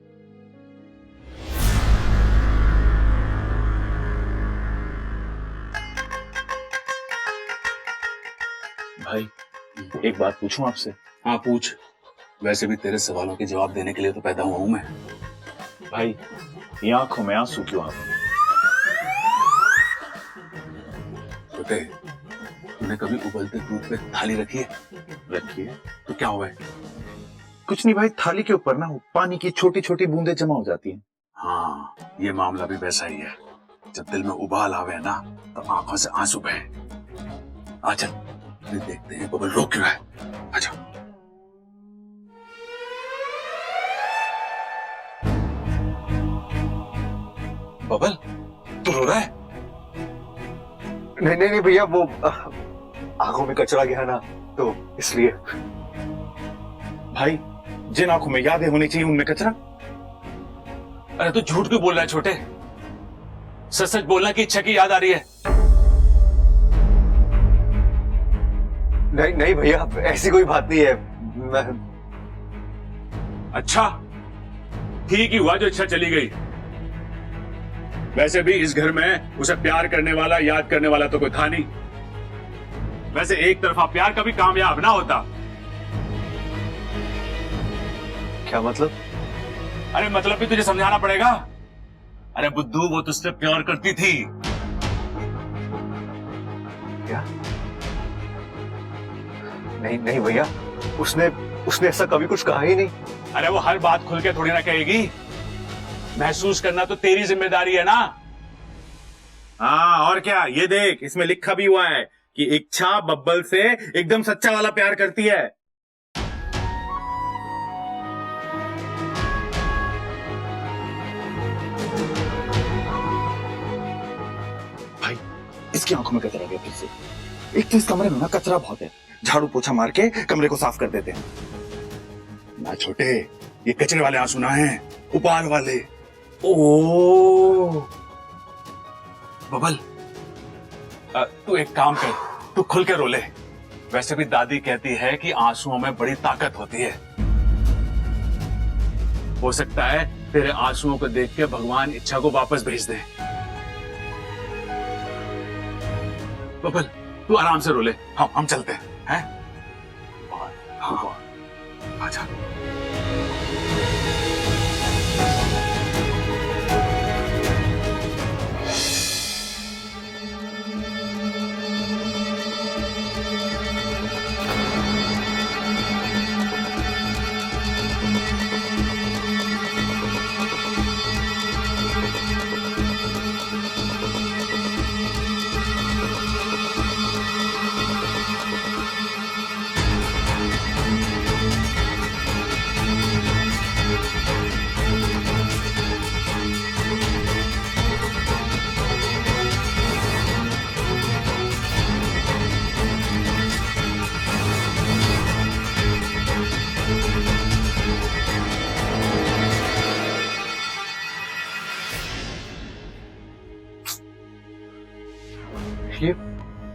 भाई, एक बात पूछूं आपसे?
हाँ पूछ। वैसे भी तेरे सवालों के जवाब देने के लिए तो पैदा हुआ हूं मैं।
भाई, ये आंखों में आंसू क्यों आप?
छोटे, तूने कभी उबलते दूध पे थाली रखी है?
रखी है।
तो क्या हुआ है?
कुछ नहीं भाई, थाली के ऊपर ना पानी की छोटी छोटी बूंदें जमा हो जाती हैं।
हाँ, ये मामला भी वैसा ही है। जब दिल में उबाल आवे ना, तो आंखों से आंसू बहे। आ चल, फिर देखते हैं बबल रो क्यों है। आजा। बबल, तू रो रहा है?
नहीं नहीं नहीं भैया, वो आंखों में कचरा गया ना, तो इसलिए।
भाई, जिन आंखों में यादें होनी चाहिए उनमें कचरा?
अरे तू झूठ क्यों बोल रहा है छोटे? सच सच बोलना कि इच्छा की याद आ रही है।
नहीं नहीं भैया, ऐसी कोई बात नहीं है।
अच्छा, ठीक ही हुआ जो इच्छा चली गई। वैसे भी इस घर में उसे प्यार करने वाला, याद करने वाला तो कोई था नहीं। वैसे एक तरफा प्यार कभी कामयाब ना होता।
क्या मतलब?
अरे मतलब भी तुझे समझाना पड़ेगा। अरे बुद्धू, वो तुझसे प्यार करती थी।
क्या? नहीं नहीं भैया, उसने ऐसा कभी कुछ कहा ही नहीं।
अरे वो हर बात खुल के थोड़ी ना कहेगी। महसूस करना तो तेरी जिम्मेदारी है ना।
हाँ, और क्या, ये देख, इसमें लिखा भी हुआ है कि इच्छा बब्बल से एकदम सच्चा वाला प्यार करती है। भाई, इसकी आंखों में कचरा गया फिर से। एक तो इस कमरे में ना कचरा बहुत है, झाड़ू पोछा मार के कमरे को साफ कर देते हैं
ना छोटे, ये कचरे वाले आंसू ना हैं, उबाल वाले।
ओ
बबल, तू एक काम कर, तू खुल के रो ले। वैसे भी दादी कहती है कि आंसुओं में बड़ी ताकत होती है। हो सकता है तेरे आंसुओं को देख के भगवान इच्छा को वापस भेज दे। बबल, तू आराम से रो ले, हम चलते हैं। हाँ? हाँ। आजा।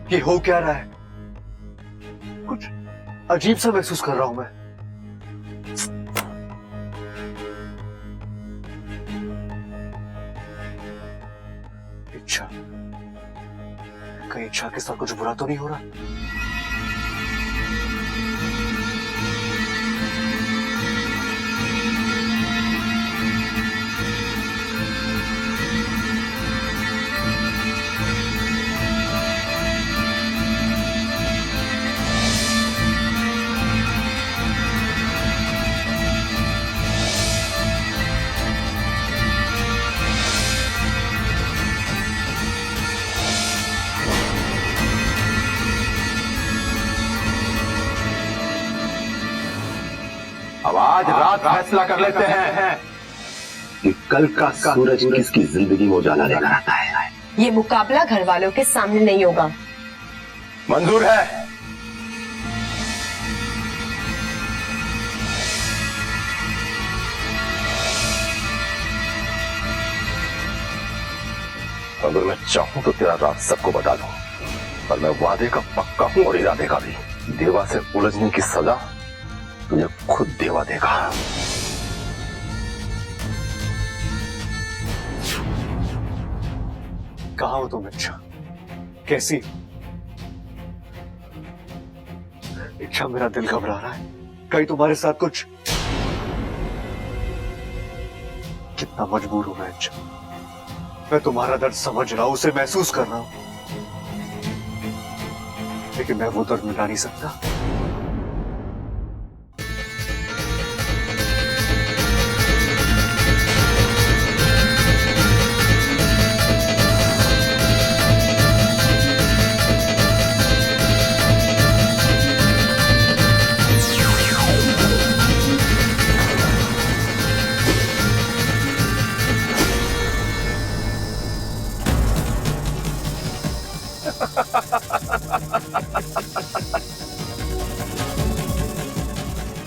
ये हो क्या रहा है? कुछ अजीब सा महसूस कर रहा हूं मैं। इच्छा, कहीं इच्छा के साथ कुछ बुरा तो नहीं हो रहा?
अब आज रात फैसला कर लेते हैं कि कल का सूरज किसकी जिंदगी में उजाला लेकर आता है।
ये मुकाबला घर वालों के सामने नहीं होगा।
मंजूर है? अगर मैं चाहूं तो तेरा राज सबको बता दूं, पर मैं वादे का पक्का हूं और इरादे का भी। देवा से उलझने की सजा तुझे खुद देवा देगा।
कहाँ हो तुम इच्छा? कैसी? इच्छा, मेरा दिल घबरा रहा है। कहीं तुम्हारे साथ कुछ? कितना मजबूर हूं मैं इच्छा। मैं तुम्हारा दर्द समझ रहा हूं, उसे महसूस कर रहा हूं, लेकिन मैं वो दर्द मिटा नहीं सकता।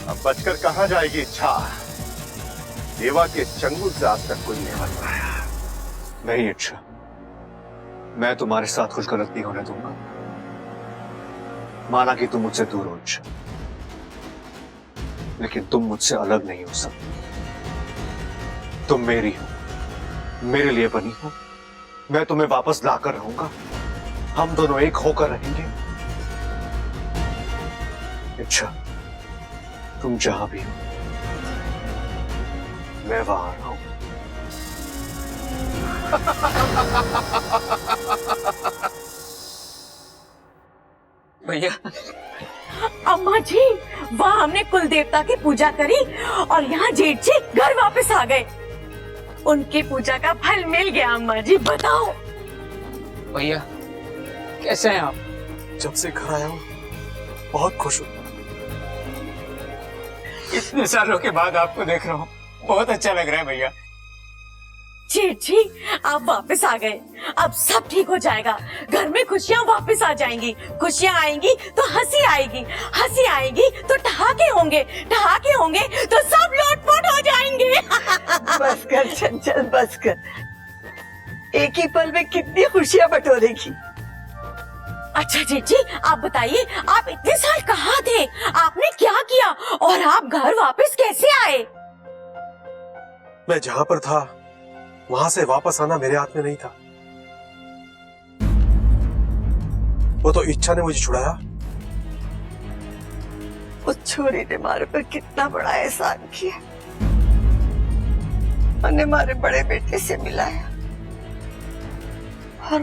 अब बचकर कहां जाएगी इच्छा? देवा के चंगुल से आज तक कोई नहीं बच पाया।
नहीं इच्छा, मैं तुम्हारे साथ कुछ गलत नहीं होने दूंगा। माना कि तुम मुझसे दूर हो इच्छा, लेकिन तुम मुझसे अलग नहीं हो सकती। तुम मेरी हो, मेरे लिए बनी हो। मैं तुम्हें वापस लाकर रहूंगा। हम दोनों एक होकर रहेंगे। इच्छा, तुम जहां भी हो, मैं वहां रहूं।
भैया,
अम्मा जी, वहाँ हमने कुल देवता की पूजा करी और यहाँ जेठ जी घर वापस आ गए। उनकी पूजा का फल मिल गया। अम्मा जी बताओ।
भैया कैसे हैं आप?
जब से घर आया हूँ बहुत खुश हूँ।
इतने सालों के बाद आपको देख रहा हूँ, बहुत अच्छा लग रहा है भैया।
जेठ जी, आप वापस आ गए। अब सब ठीक हो जाएगा। घर में खुशियाँ वापस आ जाएंगी। खुशियाँ आएंगी तो हंसी आएगी, हंसी आएगी तो ठहाके होंगे, ठहाके होंगे तो सब लोटपोट हो जाएंगे।
बस कर चंचल, बस कर। एक ही पल में कितनी खुशियाँ बटोरेगी।
अच्छा जेठ जी, आप बताइए, आप इतने साल कहाँ थे? आपने क्या किया और आप घर वापस कैसे आए?
मैं जहां पर था वहां से वापस आना मेरे हाथ में नहीं था। वो तो इच्छा ने मुझे छुड़ाया।
उस छोरी ने हमारे पर कितना बड़ा एहसान किया, मैंने हमारे बड़े बेटे से मिलाया और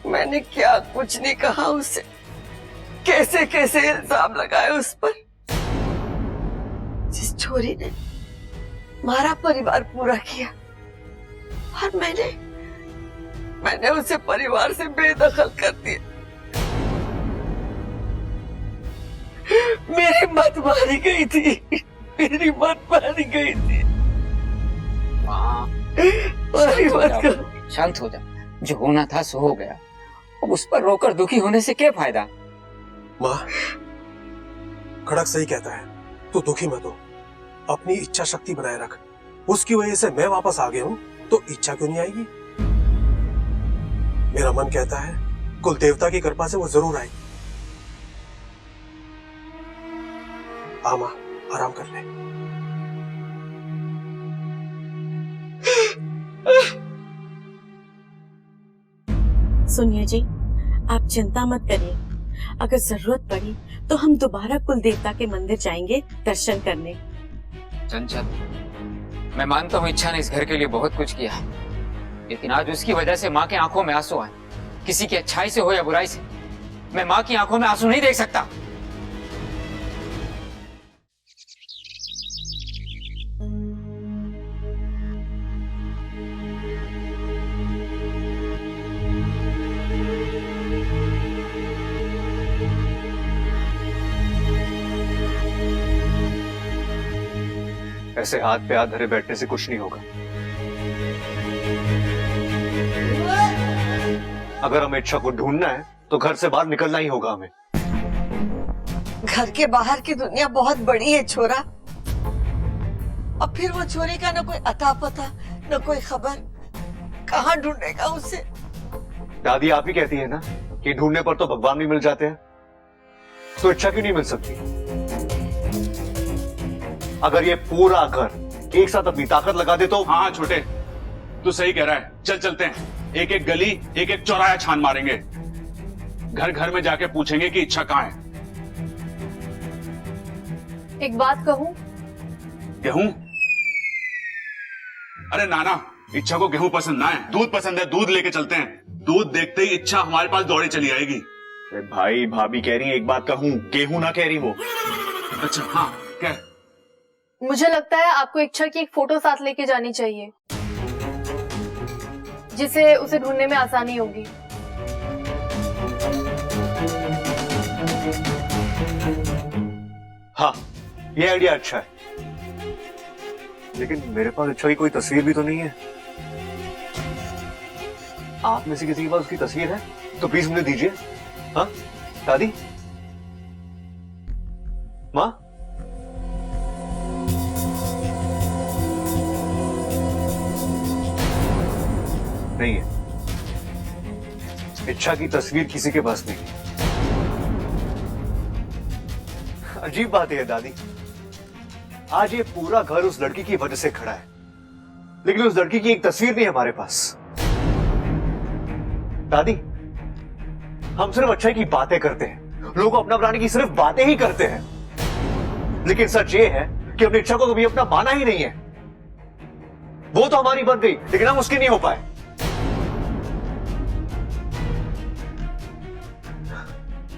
मैंने क्या कुछ नहीं कहा उसे, कैसे कैसे इल्जाम लगाए उस पर। जिस छोरी ने हमारा परिवार पूरा किया और मैंने उसे परिवार से बेदखल कर दिया। मेरी मत मारी गई थी, मेरी मत मारी गई थी।
शांत हो जा, जो होना था सो हो गया, अब उस पर रोकर दुखी होने से क्या फायदा।
माँ, खड़क सही कहता है, तू दुखी मत हो, अपनी इच्छा शक्ति बनाए रख। उसकी वजह से मैं वापस आ गया हूँ तो इच्छा क्यों नहीं आएगी? मेरा मन कहता है कुल देवता की कृपा से वो जरूर आएगी। आ माँ, आराम कर ले।
सुनिए जी, आप चिंता मत करिए, अगर जरूरत पड़ी तो हम दोबारा कुल देवता के मंदिर जाएंगे दर्शन करने।
चंचल, मैं मानता हूँ इच्छा ने इस घर के लिए बहुत कुछ किया है, लेकिन आज उसकी वजह से माँ की आंखों में आंसू आए। किसी की अच्छाई से हो या बुराई से, मैं माँ की आंखों में आंसू नहीं देख सकता।
ऐसे हाथ पे हाथ धरे बैठने से कुछ नहीं होगा। अगर हमें इच्छा को ढूंढना है तो घर से बाहर निकलना ही होगा हमें।
घर के बाहर की दुनिया बहुत बड़ी है छोरा, और फिर वो छोरी का न कोई अता पता न कोई खबर, कहाँ ढूंढेगा उसे?
दादी आप ही कहती है ना कि ढूंढने पर तो भगवान भी मिल जाते हैं, तो इच्छा क्यों नहीं मिल सकती? अगर ये पूरा घर एक साथ अपनी ताकत लगा दे तो।
हाँ छोटे, तू सही कह रहा है, चल चलते हैं, एक एक गली एक एक चौराहा छान मारेंगे, घर घर में जाके पूछेंगे कि इच्छा कहाँ है।
एक बात कहूं?
गेहूं? अरे नाना, इच्छा को गेहूं पसंद ना है, दूध पसंद है, दूध लेके चलते हैं। दूध देखते ही इच्छा हमारे पास दौड़ी चली आएगी।
अरे भाई, भाभी कह रही है, एक बात कहूं, गेहूं ना कह रही वो।
अच्छा हाँ, क्या?
मुझे लगता है आपको इच्छा की एक फोटो साथ लेके जानी चाहिए, जिससे उसे ढूंढने में आसानी होगी।
हाँ, ये आइडिया अच्छा है, लेकिन मेरे पास इच्छा की कोई तस्वीर भी तो नहीं है। आप में से किसी के पास उसकी तस्वीर है तो प्लीज मुझे दीजिए। हाँ दादी, माँ, नहीं है, इच्छा की तस्वीर किसी के पास नहीं है। अजीब बात है दादी, आज ये पूरा घर उस लड़की की वजह से खड़ा है, लेकिन उस लड़की की एक तस्वीर नहीं है हमारे पास। दादी, हम सिर्फ अच्छाई की बातें करते हैं, लोगों को अपना बनाने की सिर्फ बातें ही करते हैं, लेकिन सच ये है कि हमने इच्छा को कभी अपना माना ही नहीं है। वो तो हमारी बन गई, लेकिन हम उसके नहीं हो पाए।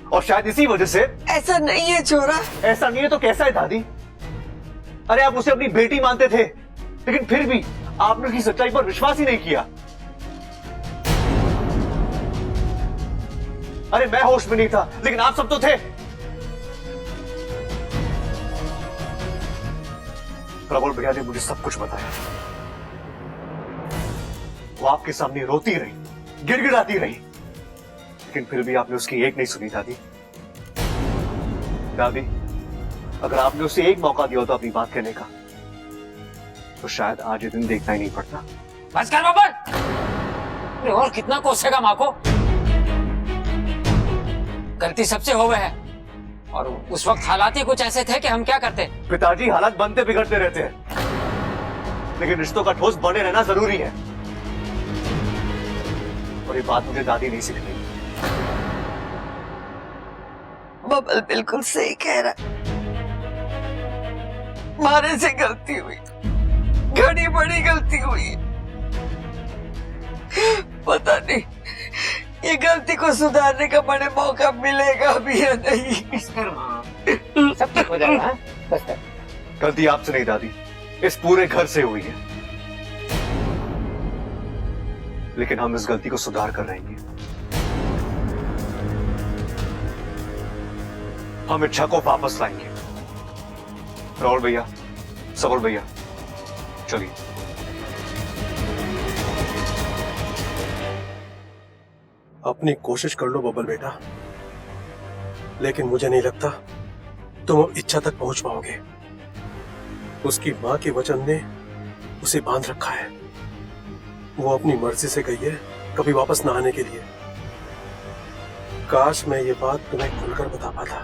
और शायद इसी वजह से।
ऐसा नहीं है छोरा।
ऐसा नहीं है तो कैसा है दादी? अरे आप उसे अपनी बेटी मानते थे, लेकिन फिर भी आपने उसकी सच्चाई पर विश्वास ही नहीं किया। अरे मैं होश में नहीं था, लेकिन आप सब तो थे। प्रबल भैया ने मुझे सब कुछ बताया। वो आपके सामने रोती रही, गिड़गिड़ाती रही, लेकिन फिर भी आपने उसकी एक नहीं सुनी। दादी, दादी, अगर आपने उसे एक मौका दिया होता अपनी बात कहने का, तो शायद आज ये दिन देखना ही नहीं पड़ता।
बस कर बाबर, और कितना कोसेगा माँ को? गलती सबसे हो गई है, और उस वक्त हालात ही कुछ ऐसे थे कि हम क्या करते।
पिताजी, हालात बनते बिगड़ते रहते हैं, लेकिन रिश्तों का ठोस बने रहना जरूरी है, और ये बात मुझे दादी नहीं सिखाई।
बबल बिल्कुल सही कह रहा है। मारे से गलती हुई, घड़ी बड़ी गलती हुई। पता नहीं ये गलती को सुधारने का बड़े मौका मिलेगा भी या नहीं।
सब ठीक हो जाएगा।
गलती आपसे नहीं दादी, इस पूरे घर से हुई है, लेकिन हम इस गलती को सुधार कर रहेंगे। हम इच्छा को वापस लाएंगे। राहुल भैया, सबल भैया, चलिए।
अपनी कोशिश कर लो बबल बेटा, लेकिन मुझे नहीं लगता तुम इच्छा तक पहुंच पाओगे। उसकी मां के वचन ने उसे बांध रखा है। वो अपनी मर्जी से गई है कभी वापस ना आने के लिए। काश मैं ये बात तुम्हें खुलकर बता पाता।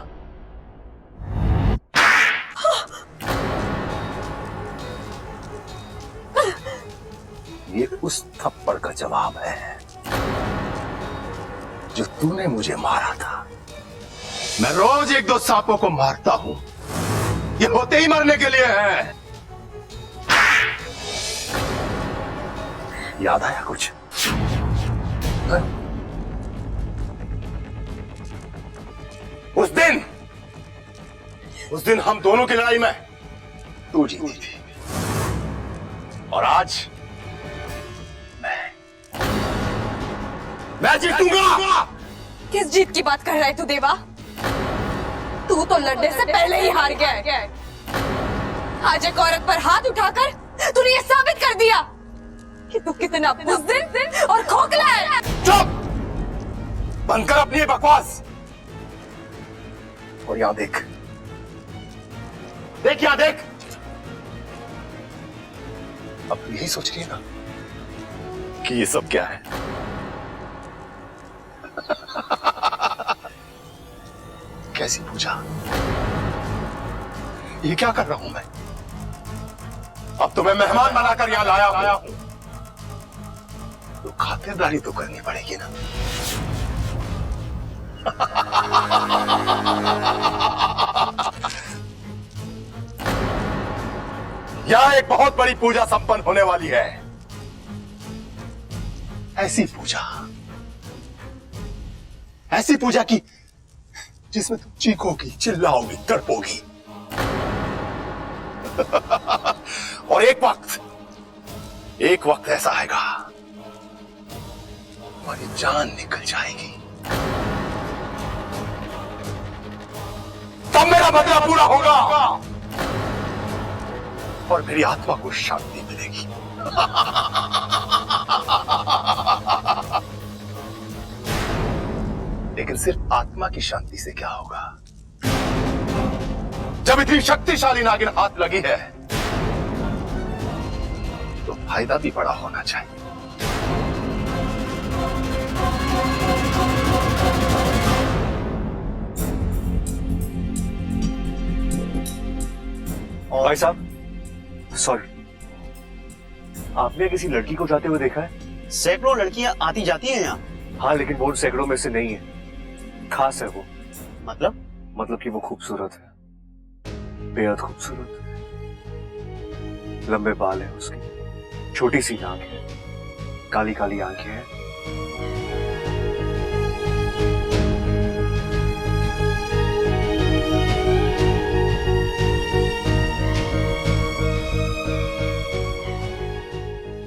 ये उस थप्पड़ का जवाब है जो तूने मुझे मारा था। मैं रोज 1-2 सांपों को मारता हूं, ये होते ही मरने के लिए है। याद आया कुछ? उस दिन हम दोनों की लड़ाई में तू जीती थी, और आज मैं जीतूंगा।
किस जीत की बात कर रहा है तू देवा? तू तो लड़ने से पहले ही हार गया है। आज एक औरत पर हाथ उठाकर तूने ये साबित कर दिया कि तू कितना बुज़दिल और खोखला है।
चुप! बंद कर अपनी ये बकवास और यहां देख। देख यहां देख। अब यही सोच रही है ना कि ये सब क्या है? कैसी पूजा? ये क्या कर रहा हूं मैं? अब तो मैं मेहमान बनाकर यहां लाया हूं, तो खातिरदारी तो करनी पड़ेगी ना। यहां एक बहुत बड़ी पूजा संपन्न होने वाली है। ऐसी पूजा की जिसमें तुम चीखोगी, चिल्लाओगी, तड़पोगी। और एक वक्त ऐसा आएगा तुम्हारी जान निकल जाएगी, तब मेरा बदला पूरा होगा और मेरी आत्मा को शांति मिलेगी। लेकिन सिर्फ आत्मा की शांति से क्या होगा? जब इतनी शक्तिशाली नागिन हाथ लगी है तो फायदा भी बड़ा होना चाहिए।
भाई साहब, सॉरी, आपने किसी लड़की को जाते हुए देखा है?
सैकड़ों लड़कियां आती जाती हैं यहाँ।
हाँ, लेकिन वो सैकड़ों में से नहीं है, खास है वो।
मतलब
कि वो खूबसूरत है, बेहद खूबसूरत। लंबे बाल है उसके, छोटी सी आंख है, काली काली आंखें हैं।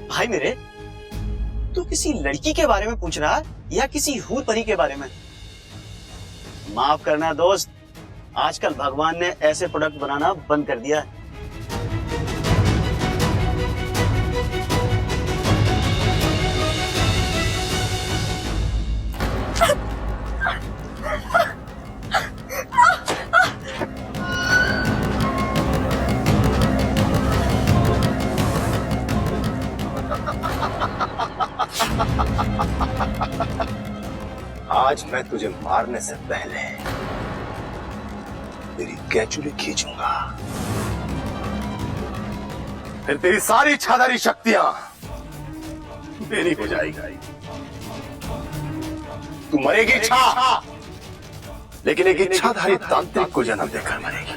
भाई मेरे, तू किसी लड़की के बारे में पूछ रहा है या किसी हूर परी के बारे में? माफ करना दोस्त, आजकल भगवान ने ऐसे प्रोडक्ट बनाना बंद कर दिया है।
आज मैं तुझे मारने से पहले तेरी कैचुली खींचूंगा, फिर तेरी सारी इच्छाधारी शक्तियां मेरी हो जाएगी। तू मरेगी इच्छा, लेकिन एक इच्छाधारी तांत्रिक को जन्म देकर मरेगी।